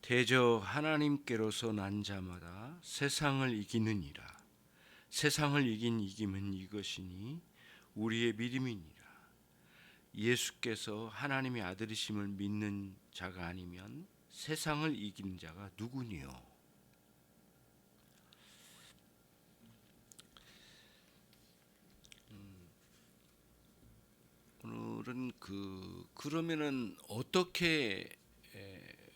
대저 하나님께로서 난 자마다 세상을 이기느니라. 세상을 이긴 이김은 이것이니 우리의 믿음이니라. 예수께서 하나님의 아들이심을 믿는 자가 아니면 세상을 이긴 자가 누구니요? 오늘은 그러면은 어떻게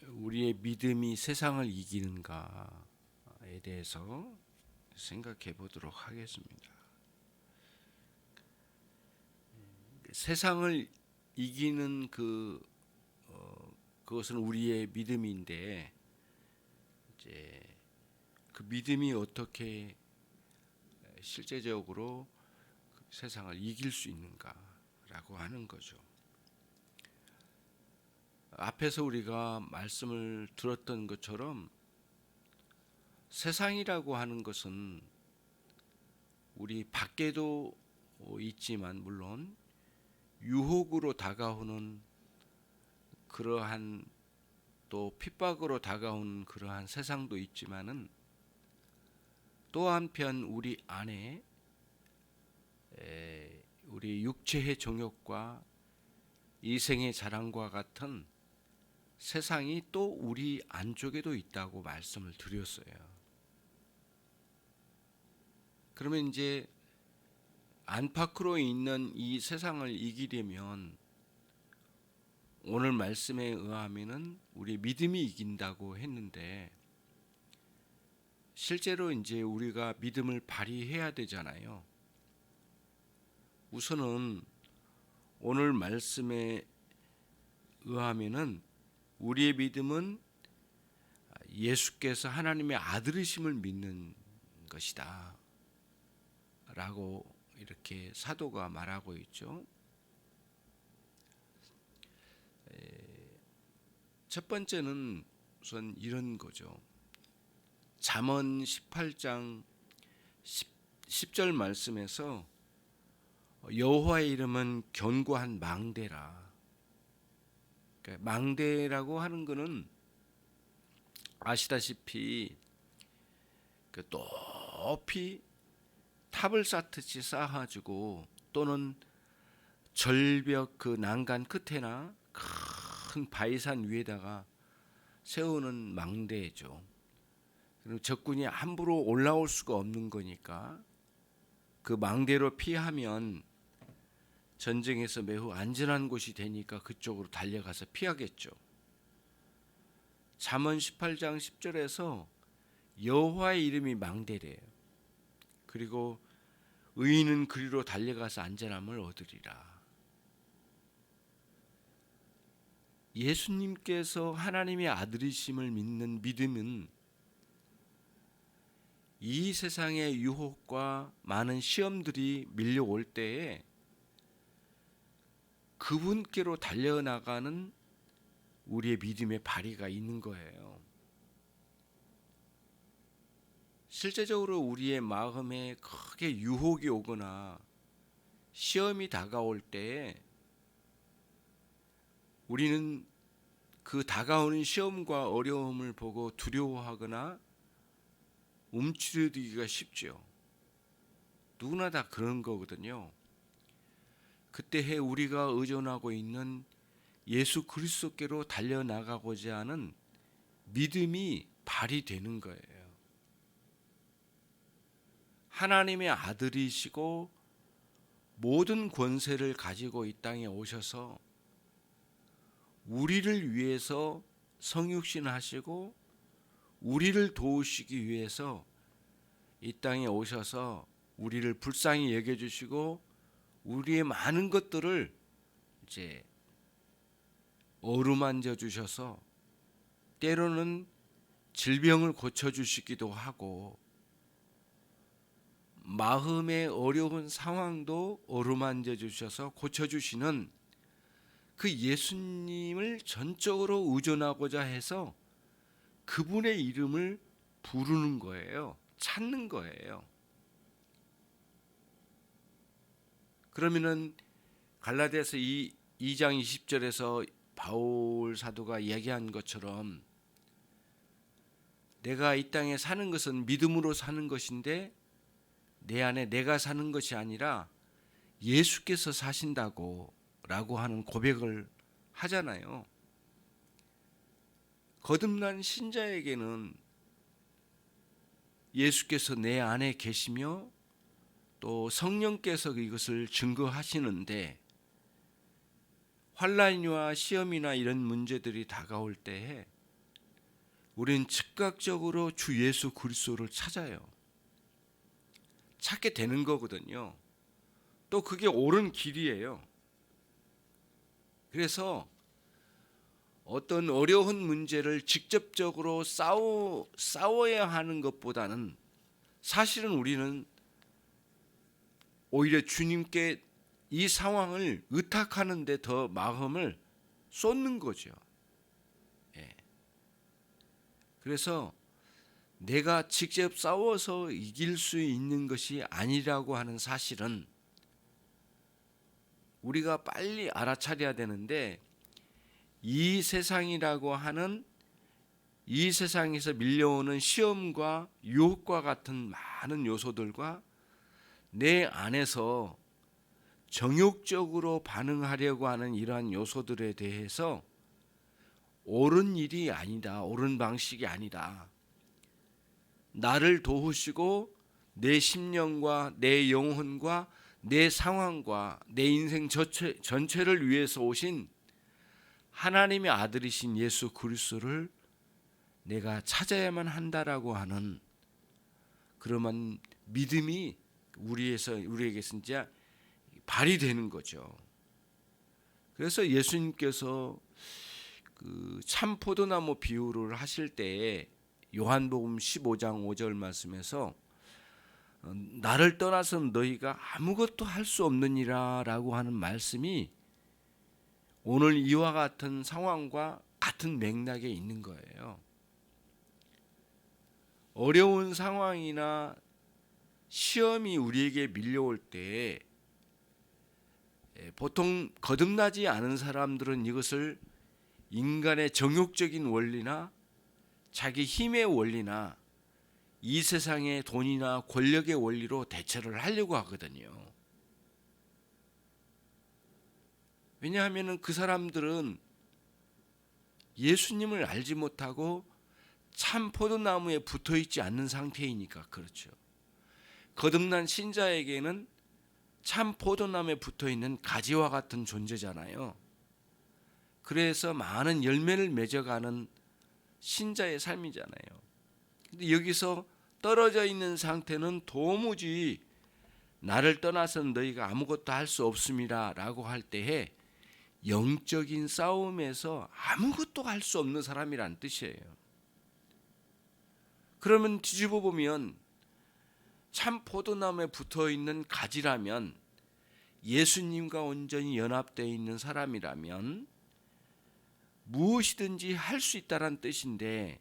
우리의 믿음이 세상을 이기는가에 대해서 생각해 보도록 하겠습니다. 세상을 이기는 그것은 우리의 믿음인데 이제 그 믿음이 어떻게 실제적으로 세상을 이길 수 있는가라고 하는 거죠. 앞에서 우리가 말씀을 들었던 것처럼 세상이라고 하는 것은 우리 밖에도 있지만 물론 유혹으로 다가오는 그러한 또 핍박으로 다가오는 그러한 세상도 있지만은 또 한편 우리 안에 우리 육체의 정욕과 이생의 자랑과 같은 세상이 또 우리 안쪽에도 있다고 말씀을 드렸어요. 그러면 이제 안팎으로 있는 이 세상을 이기려면 오늘 말씀에 의하면은 우리 믿음이 이긴다고 했는데 실제로 이제 우리가 믿음을 발휘해야 되잖아요. 우선은 오늘 말씀에 의하면은 우리의 믿음은 예수께서 하나님의 아들이심을 믿는 것이다 라고 이렇게 사도가 말하고 있죠. 첫 번째는 우선 이런 거죠. 잠언 18장 10절 말씀에서 여호와의 이름은 견고한 망대라. 그러니까 망대라고 하는 것은 아시다시피 높이 탑을 쌓듯이 쌓아가지고 또는 절벽 그 난간 끝에나 큰 바위산 위에다가 세우는 망대죠. 그리고 적군이 함부로 올라올 수가 없는 거니까 그 망대로 피하면 전쟁에서 매우 안전한 곳이 되니까 그쪽으로 달려가서 피하겠죠. 잠언 18장 10절에서 여호와의 이름이 망대래요. 그리고 의인은 그리로 달려가서 안전함을 얻으리라. 예수님께서 하나님의 아들이심을 믿는 믿음은 이 세상의 유혹과 많은 시험들이 밀려올 때에 그분께로 달려나가는 우리의 믿음의 발휘가 있는 거예요. 실제적으로 우리의 마음에 크게 유혹이 오거나 시험이 다가올 때에 우리는 그 다가오는 시험과 어려움을 보고 두려워하거나 움츠러들기가 쉽죠. 누구나 다 그런 거거든요. 그때 우리가 의존하고 있는 예수 그리스도께로 달려나가고자 하는 믿음이 발휘되는 거예요. 하나님의 아들이시고 모든 권세를 가지고 이 땅에 오셔서 우리를 위해서 성육신하시고 우리를 도우시기 위해서 이 땅에 오셔서 우리를 불쌍히 여겨주시고 우리의 많은 것들을 이제 어루만져 주셔서 때로는 질병을 고쳐주시기도 하고 마음의 어려운 상황도 어루만져 주셔서 고쳐주시는 그 예수님을 전적으로 의존하고자 해서 그분의 이름을 부르는 거예요. 찾는 거예요. 그러면은 갈라디아서 2장 20절에서 바울 사도가 얘기한 것처럼 내가 이 땅에 사는 것은 믿음으로 사는 것인데 내 안에 내가 사는 것이 아니라 예수께서 사신다고 라고 하는 고백을 하잖아요. 거듭난 신자에게는 예수께서 내 안에 계시며 또 성령께서 이것을 증거하시는데 환난이와 시험이나 이런 문제들이 다가올 때에 우리는 즉각적으로 주 예수 그리스도를 찾아요. 찾게 되는 거거든요. 또 그게 옳은 길이에요. 그래서 어떤 어려운 문제를 직접적으로 싸워야 하는 것보다는 사실은 우리는 오히려 주님께 이 상황을 의탁하는 데 더 마음을 쏟는 거죠. 예. 그래서 내가 직접 싸워서 이길 수 있는 것이 아니라고 하는 사실은 우리가 빨리 알아차려야 되는데, 이 세상이라고 하는 이 세상에서 밀려오는 시험과 유혹과 같은 많은 요소들과 내 안에서 정욕적으로 반응하려고 하는 이러한 요소들에 대해서 옳은 일이 아니다, 옳은 방식이 아니다. 나를 도우시고 내 심령과 내 영혼과 내 상황과 내 인생 전체를 위해서 오신 하나님의 아들이신 예수 그리스도를 내가 찾아야만 한다라고 하는 그러한 믿음이 우리에게 진짜 발휘되는 거죠. 그래서 예수님께서 그 참포도나무 비유를 하실 때에 요한복음 15장 5절 말씀에서 나를 떠나서는 너희가 아무것도 할 수 없느니라 라고 하는 말씀이 오늘 이와 같은 상황과 같은 맥락에 있는 거예요. 어려운 상황이나 시험이 우리에게 밀려올 때 보통 거듭나지 않은 사람들은 이것을 인간의 정욕적인 원리나 자기 힘의 원리나 이 세상의 돈이나 권력의 원리로 대처를 하려고 하거든요. 왜냐하면 그 사람들은 예수님을 알지 못하고 참 포도나무에 붙어있지 않는 상태이니까 그렇죠. 거듭난 신자에게는 참 포도나무에 붙어있는 가지와 같은 존재잖아요. 그래서 많은 열매를 맺어가는 신자의 삶이잖아요. 근데 여기서 떨어져 있는 상태는 도무지 나를 떠나서는 너희가 아무것도 할 수 없습니다 라고 할 때에 영적인 싸움에서 아무것도 할 수 없는 사람이란 뜻이에요. 그러면 뒤집어 보면 참 포도나무에 붙어있는 가지라면, 예수님과 온전히 연합되어 있는 사람이라면 무엇이든지 할 수 있다는 뜻인데,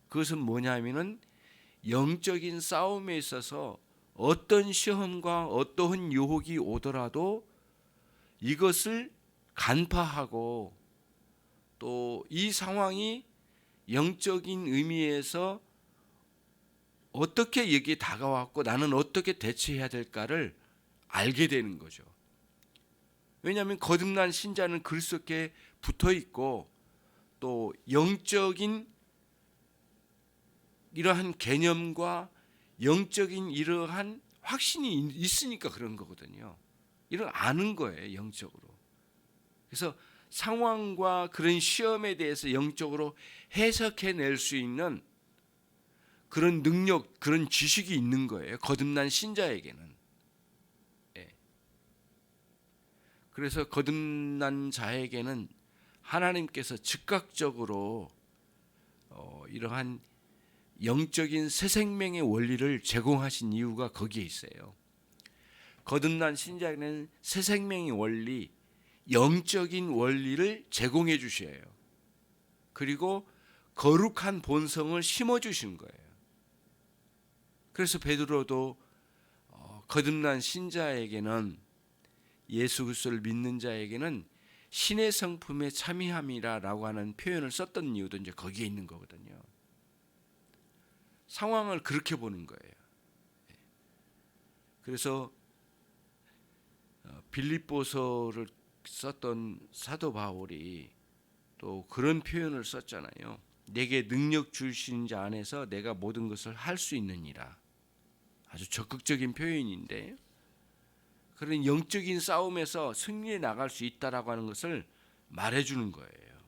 그것은 뭐냐면은 영적인 싸움에 있어서 어떤 시험과 어떠한 유혹이 오더라도 이것을 간파하고 또 이 상황이 영적인 의미에서 어떻게 여기에 다가왔고 나는 어떻게 대처해야 될까를 알게 되는 거죠. 왜냐하면 거듭난 신자는 그리스도께 붙어 있고 또 영적인 이러한 개념과 영적인 이러한 확신이 있으니까 그런 거거든요. 이런 아는 거예요, 영적으로. 그래서 상황과 그런 시험에 대해서 영적으로 해석해낼 수 있는 그런 능력, 그런 지식이 있는 거예요, 거듭난 신자에게는. 그래서 거듭난 자에게는 하나님께서 즉각적으로 이러한 영적인 새 생명의 원리를 제공하신 이유가 거기에 있어요. 거듭난 신자에게는 새 생명의 원리, 영적인 원리를 제공해 주셔요. 그리고 거룩한 본성을 심어 주신 거예요. 그래서 베드로도 거듭난 신자에게는, 예수 그리스도를 믿는 자에게는 신의 성품에 참여함이라라고 하는 표현을 썼던 이유도 이제 거기에 있는 거거든요. 상황을 그렇게 보는 거예요. 그래서 빌립보서를 썼던 사도 바울이 또 그런 표현을 썼잖아요. 내게 능력 주신 자 안에서 내가 모든 것을 할 수 있느니라. 아주 적극적인 표현인데, 그런 영적인 싸움에서 승리해 나갈 수 있다라고 하는 것을 말해주는 거예요.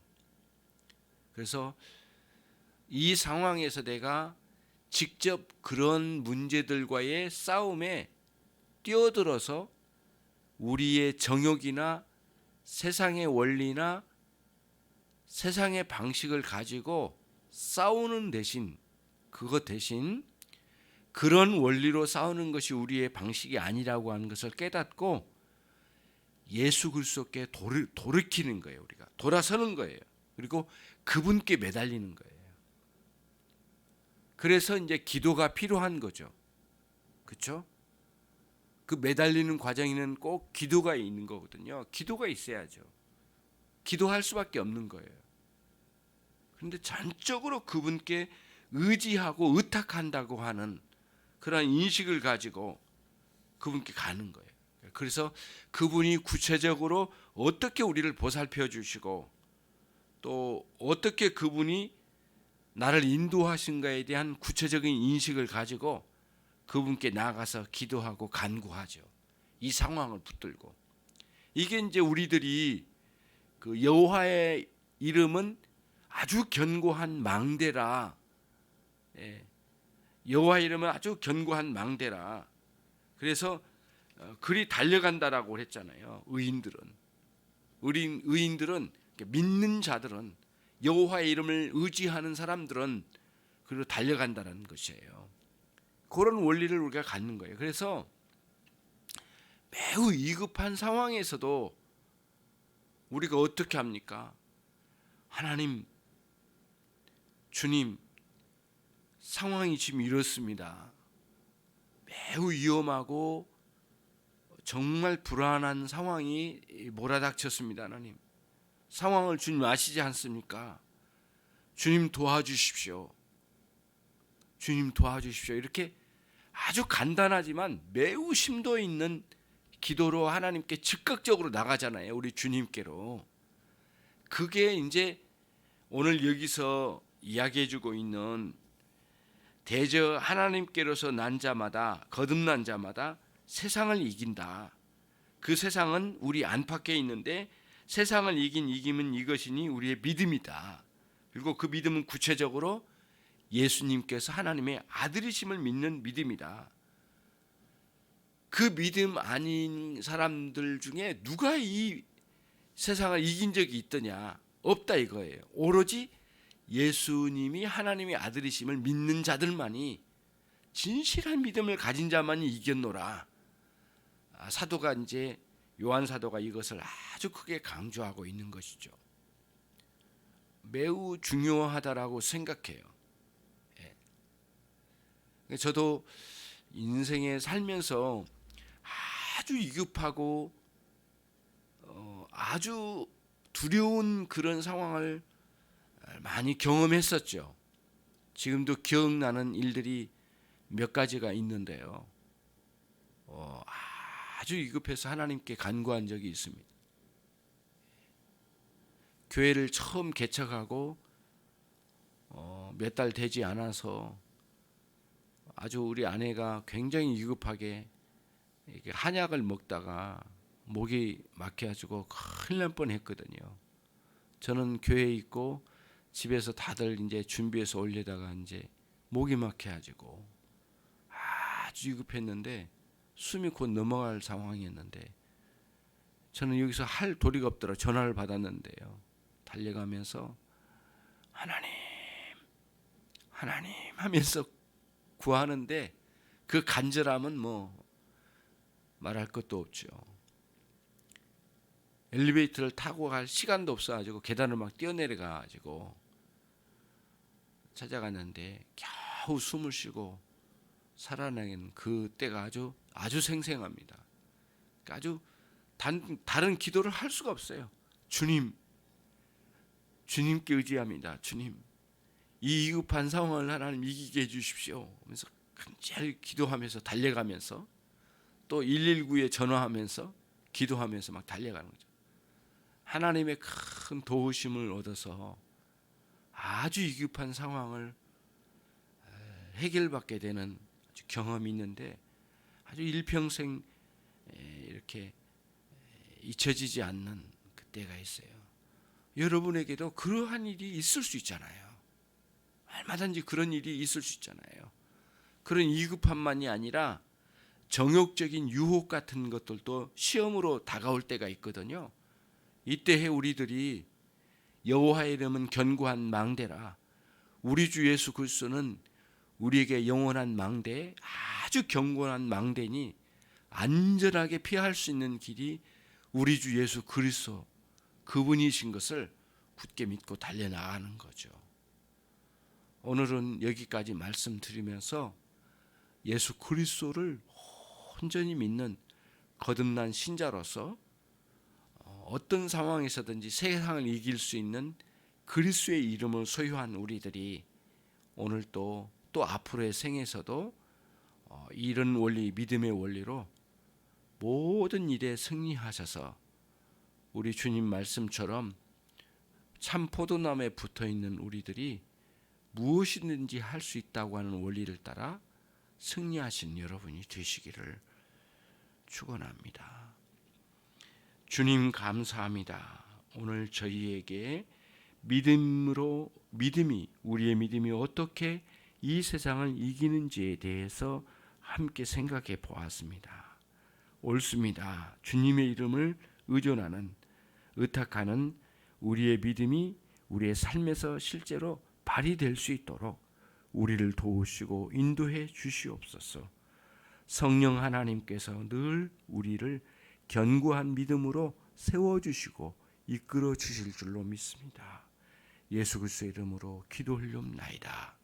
그래서 이 상황에서 내가 직접 그런 문제들과의 싸움에 뛰어들어서 우리의 정욕이나 세상의 원리나 세상의 방식을 가지고 싸우는 대신, 그것 대신 그런 원리로 싸우는 것이 우리의 방식이 아니라고 하는 것을 깨닫고 예수 그리스도께 돌이키는 거예요. 우리가 돌아서는 거예요. 그리고 그분께 매달리는 거예요. 그래서 이제 기도가 필요한 거죠. 그렇죠? 그 매달리는 과정에는 꼭 기도가 있는 거거든요. 기도가 있어야죠. 기도할 수밖에 없는 거예요. 그런데 전적으로 그분께 의지하고 의탁한다고 하는 그런 인식을 가지고 그분께 가는 거예요. 그래서 그분이 구체적으로 어떻게 우리를 보살펴 주시고 또 어떻게 그분이 나를 인도하신가에 대한 구체적인 인식을 가지고 그분께 나아가서 기도하고 간구하죠. 이 상황을 붙들고. 이게 이제 우리들이 그 여호와의 이름은 아주 견고한 망대라. 여호와의 이름은 아주 견고한 망대라. 그래서 그리 달려간다라고 했잖아요. 의인들은 믿는 자들은 여호와의 이름을 의지하는 사람들은 그리고 달려간다는 것이에요. 그런 원리를 우리가 갖는 거예요. 그래서 매우 위급한 상황에서도 우리가 어떻게 합니까? 하나님, 주님, 상황이 지금 이렇습니다. 매우 위험하고 정말 불안한 상황이 몰아닥쳤습니다. 하나님, 상황을 주님 아시지 않습니까? 주님 도와주십시오. 주님 도와주십시오. 이렇게 아주 간단하지만 매우 심도 있는 기도로 하나님께 즉각적으로 나가잖아요. 우리 주님께로. 그게 이제 오늘 여기서 이야기해주고 있는 대저 하나님께로서 난 자마다, 거듭난 자마다 세상을 이긴다. 그 세상은 우리 안팎에 있는데 세상을 이긴 이김은 이것이니 우리의 믿음이다. 그리고 그 믿음은 구체적으로 예수님께서 하나님의 아들이심을 믿는 믿음이다. 그 믿음 아닌 사람들 중에 누가 이 세상을 이긴 적이 있더냐? 없다 이거예요. 오로지 예수님이 하나님의 아들이심을 믿는 자들만이, 진실한 믿음을 가진 자만이 이겼노라. 사도가 이제 요한 사도가 이것을 아주 크게 강조하고 있는 것이죠. 매우 중요하다라고 생각해요. 저도 인생에 살면서 아주 위급하고 아주 두려운 그런 상황을 많이 경험했었죠. 지금도 기억나는 일들이 몇 가지가 있는데요. 아주 위급해서 하나님께 간구한 적이 있습니다. 교회를 처음 개척하고 몇 달 되지 않아서 아주 우리 아내가 굉장히 위급하게 한약을 먹다가 목이 막혀가지고 큰일 날 뻔했거든요. 저는 교회에 있고 집에서 다들 이제 준비해서 올려다가 이제 목이 막혀가지고 아주 위급했는데 숨이 곧 넘어갈 상황이었는데 저는 여기서 할 도리가 없더라. 전화를 받았는데요. 달려가면서 하나님, 하나님 하면서 구하는데 그 간절함은 뭐 말할 것도 없죠. 엘리베이터를 타고 갈 시간도 없어가지고 계단을 막 뛰어내려가지고 찾아갔는데 겨우 숨을 쉬고 살아나는 그 때가 아주 생생합니다. 아주 다른 기도를 할 수가 없어요. 주님께 의지합니다. 주님, 이 위급한 상황을 하나님 이기게 해주십시오 하면서 간절히 기도하면서 달려가면서 또 119에 전화하면서 기도하면서 막 달려가는 거죠. 하나님의 큰 도우심을 얻어서 아주 위급한 상황을 해결받게 되는 아주 경험이 있는데 아주 일평생 이렇게 잊혀지지 않는 그때가 있어요. 여러분에게도 그러한 일이 있을 수 있잖아요. 얼마든지 그런 일이 있을 수 있잖아요. 그런 위급함만이 아니라 정욕적인 유혹 같은 것들도 시험으로 다가올 때가 있거든요. 이때에 우리들이 여호와의 이름은 견고한 망대라. 우리 주 예수 그리스도는 우리에게 영원한 망대, 아주 견고한 망대니 안전하게 피할 수 있는 길이 우리 주 예수 그리스도 그분이신 것을 굳게 믿고 달려나가는 거죠. 오늘은 여기까지 말씀드리면서 예수 그리스도를 온전히 믿는 거듭난 신자로서 어떤 상황에서든지 세상을 이길 수 있는 그리스도의 이름을 소유한 우리들이 오늘 또 앞으로의 생에서도 이런 원리, 믿음의 원리로 모든 일에 승리하셔서 우리 주님 말씀처럼 참 포도나무에 붙어있는 우리들이 무엇이든지 할 수 있다고 하는 원리를 따라 승리하신 여러분이 되시기를 축원합니다. 주님 감사합니다. 오늘 저희에게 우리의 믿음이 어떻게 이 세상을 이기는지에 대해서 함께 생각해 보았습니다. 옳습니다. 주님의 이름을 의탁하는 우리의 믿음이 우리의 삶에서 실제로 발휘될 수 있도록 우리를 도우시고 인도해 주시옵소서. 성령 하나님께서 늘 우리를 견고한 믿음으로 세워주시고 이끌어 주실 줄로 믿습니다. 예수 그리스도의 이름으로 기도 올리옵나이다.